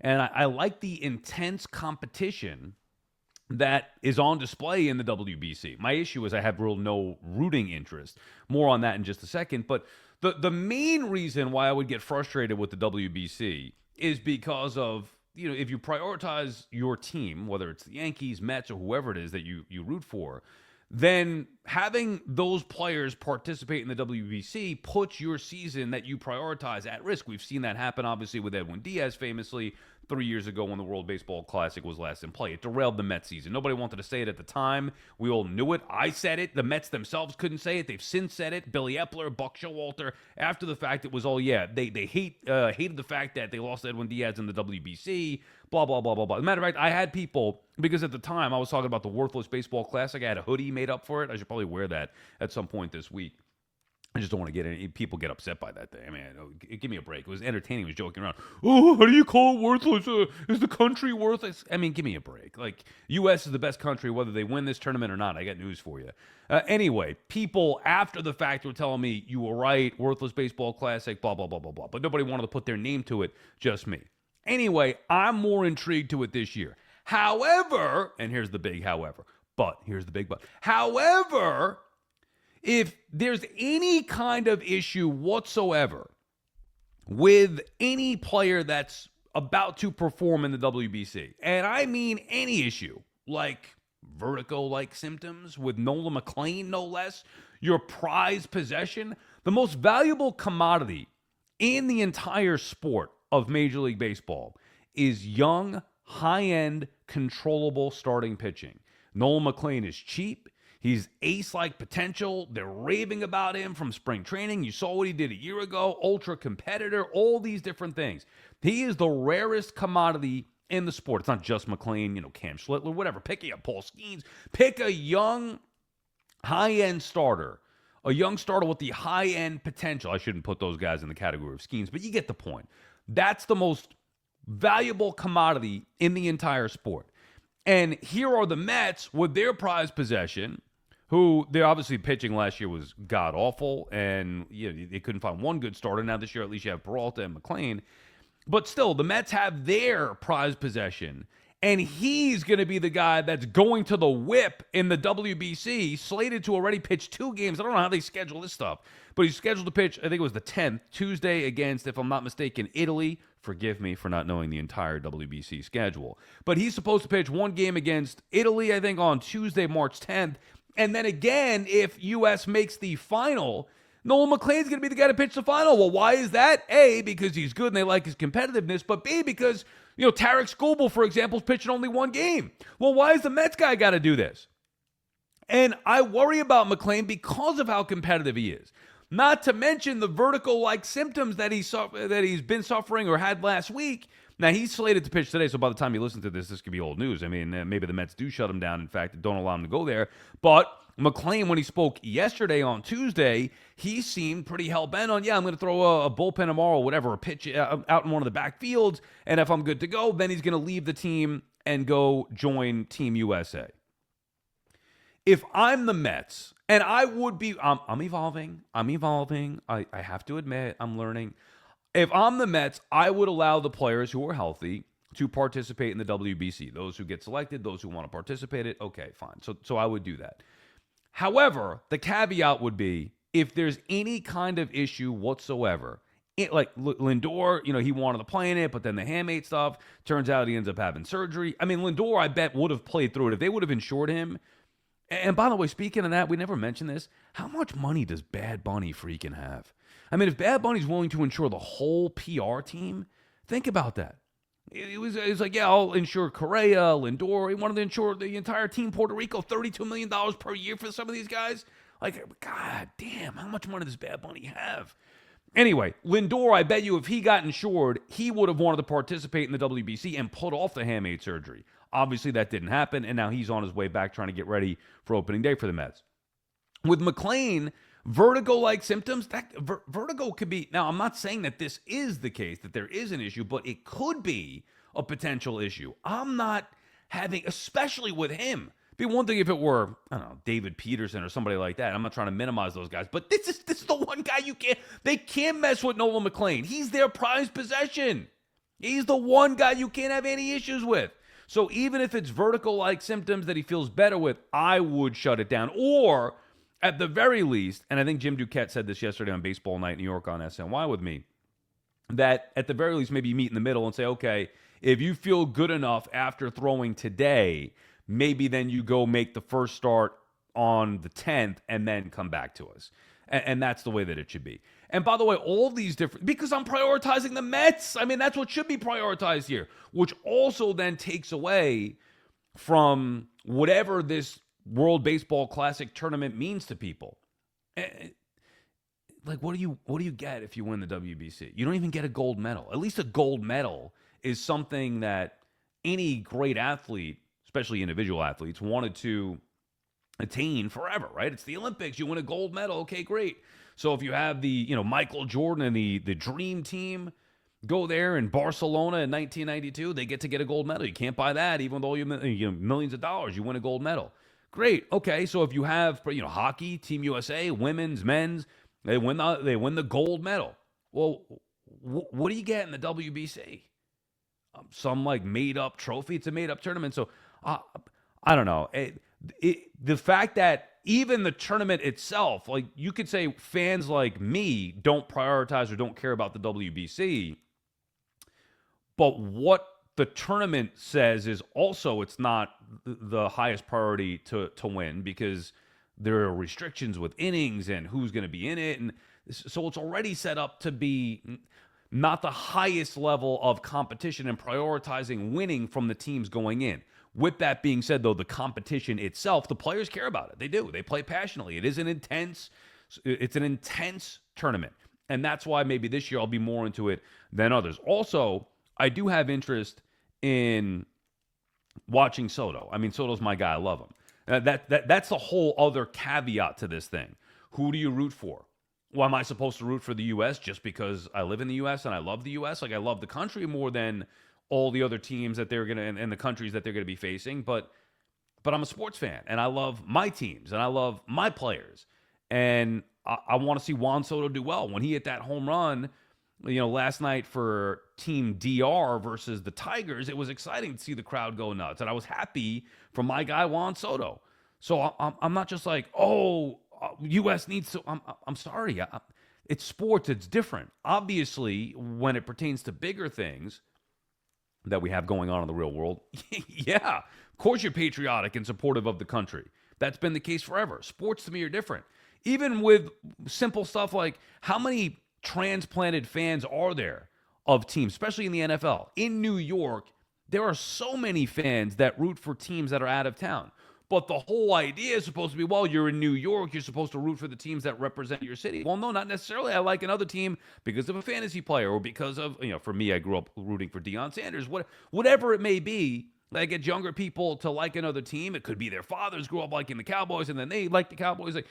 And I like the intense competition that is on display in the WBC. My issue is I have no rooting interest. More on that in just a second. But the main reason why I would get frustrated with the WBC is because of, if you prioritize your team, whether it's the Yankees, Mets, or whoever it is that you root for, then having those players participate in the WBC puts your season that you prioritize at risk. We've seen that happen, obviously, with Edwin Diaz famously 3 years ago when the World Baseball Classic was last in play. It derailed the Mets season. Nobody wanted to say it at the time. We all knew it. I said it. The Mets themselves couldn't say it. They've since said it. Billy Epler, Buck Showalter. After the fact, it was all, they hated the fact that they lost Edwin Diaz in the WBC, blah, blah, blah, blah, blah. As a matter of fact, I had people, because at the time I was talking about the Worthless Baseball Classic. I had a hoodie made up for it. I should probably wear that at some point this week. I just don't want to get any people get upset by that thing. I mean, give me a break. It was entertaining. It was joking around. Oh, how do you call it worthless? Is the country worthless? I mean, give me a break. Like, U.S. is the best country, whether they win this tournament or not. I got news for you. Anyway, people after the fact were telling me, you were right, Worthless Baseball Classic, blah, blah, blah, blah, blah. But nobody wanted to put their name to it, just me. Anyway, I'm more intrigued to it this year. However, and here's the big however, here's the big but. However, if there's any kind of issue whatsoever with any player that's about to perform in the WBC, and I mean any issue, like vertigo-like symptoms with Nolan Mlan, no less, your prized possession, the most valuable commodity in the entire sport of Major League Baseball is young, high-end, controllable starting pitching. Nolan Mlan is cheap. He's ace-like potential. They're raving about him from spring training. You saw what he did a year ago. Ultra competitor, all these different things. He is the rarest commodity in the sport. It's not just McLean, Cam Schlittler, whatever. Pick a Paul Skeens. Pick a young, high-end starter. A young starter with the high-end potential. I shouldn't put those guys in the category of Skeens, but you get the point. That's the most valuable commodity in the entire sport. And here are the Mets with their prized possession, who they're obviously pitching last year was god-awful, and they couldn't find one good starter. Now this year, at least you have Peralta and McLean. But still, the Mets have their prized possession, and he's going to be the guy that's going to the whip in the WBC, slated to already pitch 2 games. I don't know how they schedule this stuff, but he's scheduled to pitch, I think it was the 10th, Tuesday against, if I'm not mistaken, Italy. Forgive me for not knowing the entire WBC schedule. But he's supposed to pitch 1 game against Italy, I think, on Tuesday, March 10th. And then again, if U.S. makes the final, Nolan Mclean's going to be the guy to pitch the final. Well, why is that? A, because he's good and they like his competitiveness, but B, because, Tarek Skubal, for example, is pitching only 1 game. Well, why is the Mets guy got to do this? And I worry about McLean because of how competitive he is. Not to mention the vertigo-like symptoms that he's been suffering or had last week. Now, he's slated to pitch today, so by the time you listen to this, this could be old news. I mean, maybe the Mets do shut him down. In fact, don't allow him to go there. But McLean, when he spoke yesterday on Tuesday, he seemed pretty hell-bent on, I'm going to throw a bullpen tomorrow, whatever, a pitch out in one of the back fields, and if I'm good to go, then he's going to leave the team and go join Team USA. If I'm the Mets, and I would be, I'm evolving. I have to admit, I'm learning. If I'm the Mets, I would allow the players who are healthy to participate in the WBC. Those who get selected, those who want to participate in it, okay, fine. So I would do that. However, the caveat would be, if there's any kind of issue whatsoever, like Lindor, he wanted to play in it, but then the hamate stuff, turns out he ends up having surgery. I mean, Lindor, I bet, would have played through it. If they would have insured him. And by the way, speaking of that, we never mentioned this. How much money does Bad Bunny freaking have? I mean, if Bad Bunny's willing to insure the whole PR team, think about that. It was like, I'll insure Correa, Lindor. He wanted to insure the entire team, Puerto Rico, $32 million per year for some of these guys. Like, God damn, how much money does Bad Bunny have? Anyway, Lindor, I bet you if he got insured, he would have wanted to participate in the WBC and put off the hamate surgery. Obviously, that didn't happen, and now he's on his way back trying to get ready for opening day for the Mets. With McLean, vertigo-like symptoms, vertigo could be... Now, I'm not saying that this is the case, that there is an issue, but it could be a potential issue. I'm not having... Especially with him. It'd be one thing if it were, I don't know, David Peterson or somebody like that. I'm not trying to minimize those guys, but this is the one guy you can't... They can't mess with Nolan Mlan. He's their prized possession. He's the one guy you can't have any issues with. So even if it's vertical-like symptoms that he feels better with, I would shut it down. Or at the very least, and I think Jim Duquette said this yesterday on Baseball Night in New York on SNY with me, that at the very least maybe you meet in the middle and say, okay, if you feel good enough after throwing today, maybe then you go make the first start on the 10th and then come back to us. And that's the way that it should be. And by the way, all these different, because I'm prioritizing the Mets. I mean, that's what should be prioritized here, which also then takes away from whatever this World Baseball Classic tournament means to people. Like, what do you get if you win the WBC? You don't even get a gold medal. At least a gold medal is something that any great athlete, especially individual athletes, wanted to attain forever, right? It's the Olympics. You win a gold medal. Okay, great. So if you have the, Michael Jordan and the dream team go there in Barcelona in 1992, they get to get a gold medal. You can't buy that, even though you millions of dollars. You win a gold medal. Great. Okay, so if you have, hockey, Team USA, women's, men's, they win the gold medal. Well, what do you get in the WBC? Some made up trophy. It's a made up tournament. So I don't know. The fact that even the tournament itself, you could say fans like me don't prioritize or don't care about the WBC, but what the tournament says is also it's not the highest priority to win, because there are restrictions with innings and who's going to be in it, and so it's already set up to be not the highest level of competition and prioritizing winning from the teams going in. With that being said, though, the competition itself, the players care about it. They do. They play passionately. It's an intense tournament. And that's why maybe this year I'll be more into it than others. Also, I do have interest in watching Soto. I mean, Soto's my guy. I love him. That's the whole other caveat to this thing. Who do you root for? Well, am I supposed to root for the U.S. just because I live in the U.S. and I love the U.S.? I love the country more than all the other teams that they're gonna and the countries that they're gonna be facing, but I'm a sports fan and I love my teams and I love my players, and I want to see Juan Soto do well. When he hit that home run, last night for Team DR versus the Tigers, it was exciting to see the crowd go nuts, and I was happy for my guy Juan Soto. So I'm not just like, U.S. needs to. I'm sorry, it's sports. It's different. Obviously, when it pertains to bigger things that we have going on in the real world, yeah, of course you're patriotic and supportive of the country. That's been the case forever. Sports to me are different. Even with simple stuff like how many transplanted fans are there of teams, especially in the NFL. In New York, there are so many fans that root for teams that are out of town. But the whole idea is supposed to be, well, you're in New York, you're supposed to root for the teams that represent your city. Well, no, not necessarily. I like another team because of a fantasy player or because of, for me, I grew up rooting for Deion Sanders. Whatever it may be, I get younger people to like another team. It could be their fathers grew up liking the Cowboys and then they like the Cowboys. Like,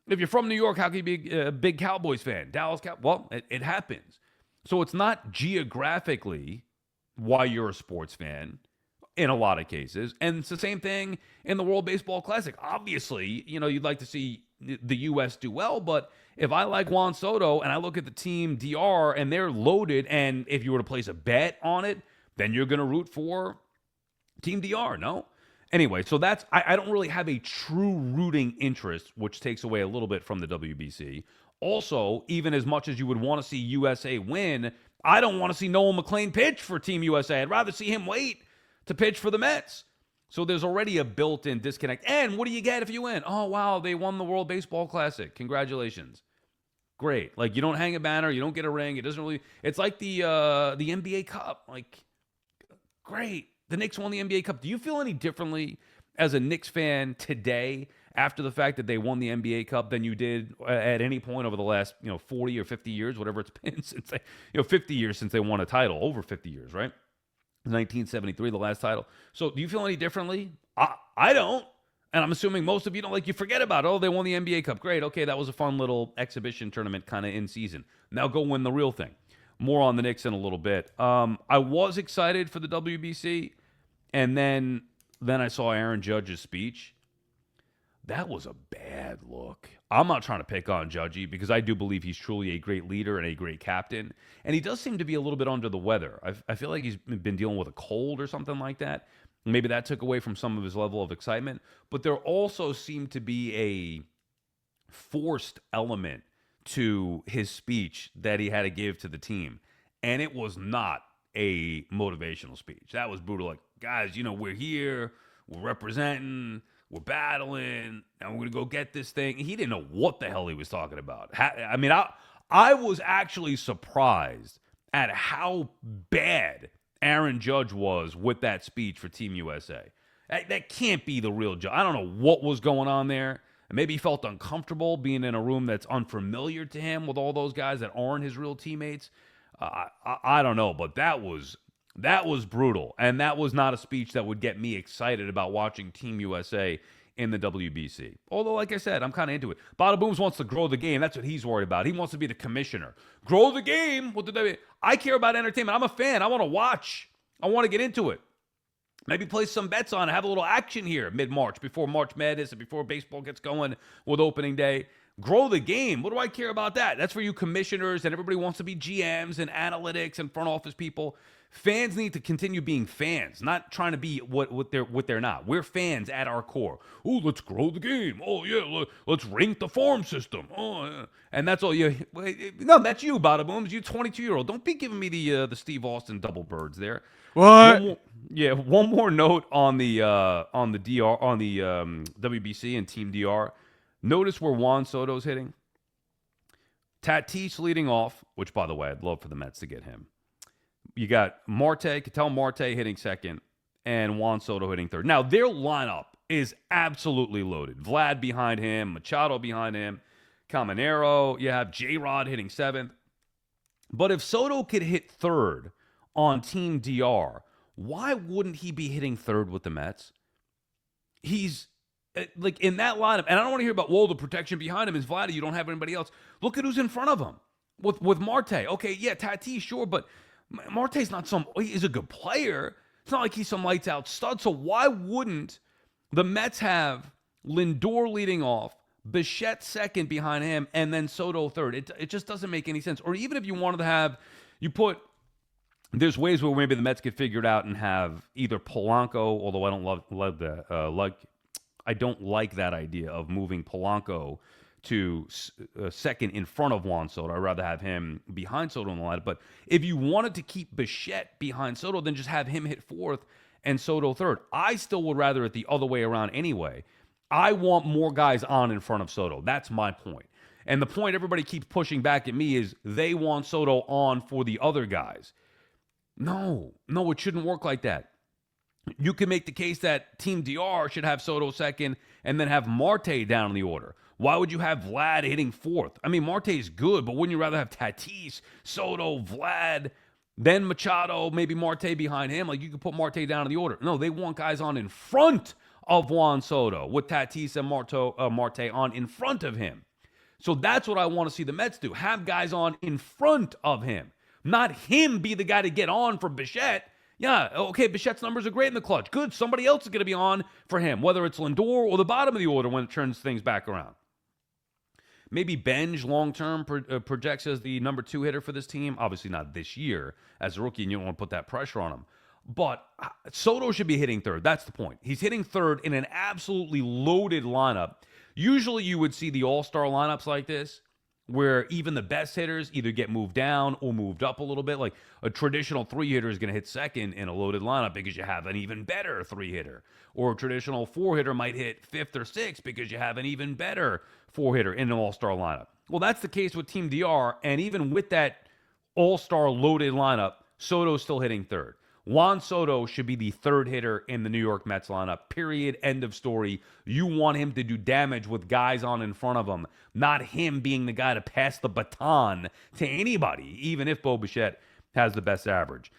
if you're from New York, how can you be a big Cowboys fan? Dallas Cowboys? Well, it happens. So it's not geographically why you're a sports fan in a lot of cases. And it's the same thing in the World Baseball Classic. Obviously, you'd like to see the U.S. do well, but if I like Juan Soto and I look at the team DR and they're loaded, and if you were to place a bet on it, then you're going to root for Team DR, no? Anyway, so that's, I don't really have a true rooting interest, which takes away a little bit from the WBC. Also, even as much as you would want to see USA win, I don't want to see Nolan Mlan pitch for Team USA. I'd rather see him wait to pitch for the Mets. So there's already a built-in disconnect. And what do you get if you win? Oh, wow, they won the World Baseball Classic. Congratulations. Great. You don't hang a banner, you don't get a ring. It doesn't really, it's like the NBA Cup. Great. The Knicks won the NBA Cup. Do you feel any differently as a Knicks fan today after the fact that they won the NBA Cup than you did at any point over the last, 40 or 50 years, whatever it's been since they, 50 years since they won a title, over 50 years, right? 1973, the last title. So do you feel any differently? I don't. And I'm assuming most of you don't. You forget about it. Oh, they won the NBA Cup. Great. Okay, that was a fun little exhibition tournament kind of in season. Now go win the real thing. More on the Knicks in a little bit. I was excited for the WBC, and then I saw Aaron Judge's speech. That was a bad look. I'm not trying to pick on Judgy because I do believe he's truly a great leader and a great captain. And he does seem to be a little bit under the weather. I feel like he's been dealing with a cold or something like that. Maybe that took away from some of his level of excitement. But there also seemed to be a forced element to his speech that he had to give to the team. And it was not a motivational speech. That was brutal. Like, guys, we're here, we're representing, we're battling, and we're going to go get this thing. He didn't know what the hell he was talking about. I mean, I was actually surprised at how bad Aaron Judge was with that speech for Team USA. That can't be the real Judge. I don't know what was going on there. Maybe he felt uncomfortable being in a room that's unfamiliar to him with all those guys that aren't his real teammates. I don't know, but that was brutal, and that was not a speech that would get me excited about watching Team USA in the WBC. Although, like I said, I'm kind of into it. Badabooms wants to grow the game. That's what he's worried about. He wants to be the commissioner. Grow the game with the W. I care about entertainment. I'm a fan. I want to watch. I want to get into it. Maybe place some bets on it. Have a little action here mid-March before March Madness and before baseball gets going with opening day. Grow the game. What do I care about that? That's for you commissioners, and everybody wants to be GMs and analytics and front office people. Fans need to continue being fans, not trying to be what they're not. We're fans at our core. Oh, let's grow the game. Oh yeah, let's rank the farm system. Oh, yeah. And that's all you. No, that's you, Badabooms. You 22-year-old. Don't be giving me the Steve Austin double birds there. What? One more note on the WBC and Team DR. Notice where Juan Soto's hitting. Tatis leading off, which, by the way, I'd love for the Mets to get him. You got Ketel Marte hitting second, and Juan Soto hitting third. Now, their lineup is absolutely loaded. Vlad behind him, Machado behind him, Caminero. You have J-Rod hitting seventh. But if Soto could hit third on Team DR, why wouldn't he be hitting third with the Mets? He's like in that lineup, and I don't want to hear about, the protection behind him is Vlad. You don't have anybody else. Look at who's in front of him with Marte. Okay, yeah, Tatis, sure, but Marte's not he's a good player. It's not like he's some lights out stud. So why wouldn't the Mets have Lindor leading off, Bichette second behind him, and then Soto third? It just doesn't make any sense. Or even if you wanted to have, there's ways where maybe the Mets could figure it out and have either Polanco, although I don't love that. I don't like that idea of moving Polanco to second in front of Juan Soto. I'd rather have him behind Soto in the lineup. But if you wanted to keep Bichette behind Soto, then just have him hit fourth and Soto third. I still would rather it the other way around anyway. I want more guys on in front of Soto. That's my point. And the point everybody keeps pushing back at me is they want Soto on for the other guys. No, it shouldn't work like that. You can make the case that Team DR should have Soto second and then have Marte down in the order. Why would you have Vlad hitting fourth? I mean, Marte is good, but wouldn't you rather have Tatis, Soto, Vlad, then Machado, maybe Marte behind him? Like, you could put Marte down in the order. No, they want guys on in front of Juan Soto with Tatis and Marte on in front of him. So that's what I want to see the Mets do. Have guys on in front of him. Not him be the guy to get on for Bichette. Yeah, okay, Bichette's numbers are great in the clutch. Good, somebody else is going to be on for him, whether it's Lindor or the bottom of the order when it turns things back around. Maybe Benj long-term projects as the number 2 hitter for this team. Obviously not this year as a rookie, and you don't want to put that pressure on him. But Soto should be hitting third. That's the point. He's hitting third in an absolutely loaded lineup. Usually you would see the all-star lineups like this, where even the best hitters either get moved down or moved up a little bit. Like a traditional 3-hitter is going to hit second in a loaded lineup because you have an even better 3-hitter. Or a traditional 4-hitter might hit 5th or 6th because you have an even better 4-hitter in an all-star lineup. Well, that's the case with Team DR, and even with that all-star loaded lineup, Soto's still hitting third. Juan Soto should be the 3rd hitter in the New York Mets lineup. Period. End of story. You want him to do damage with guys on in front of him, not him being the guy to pass the baton to anybody, even if Bo Bichette has the best average.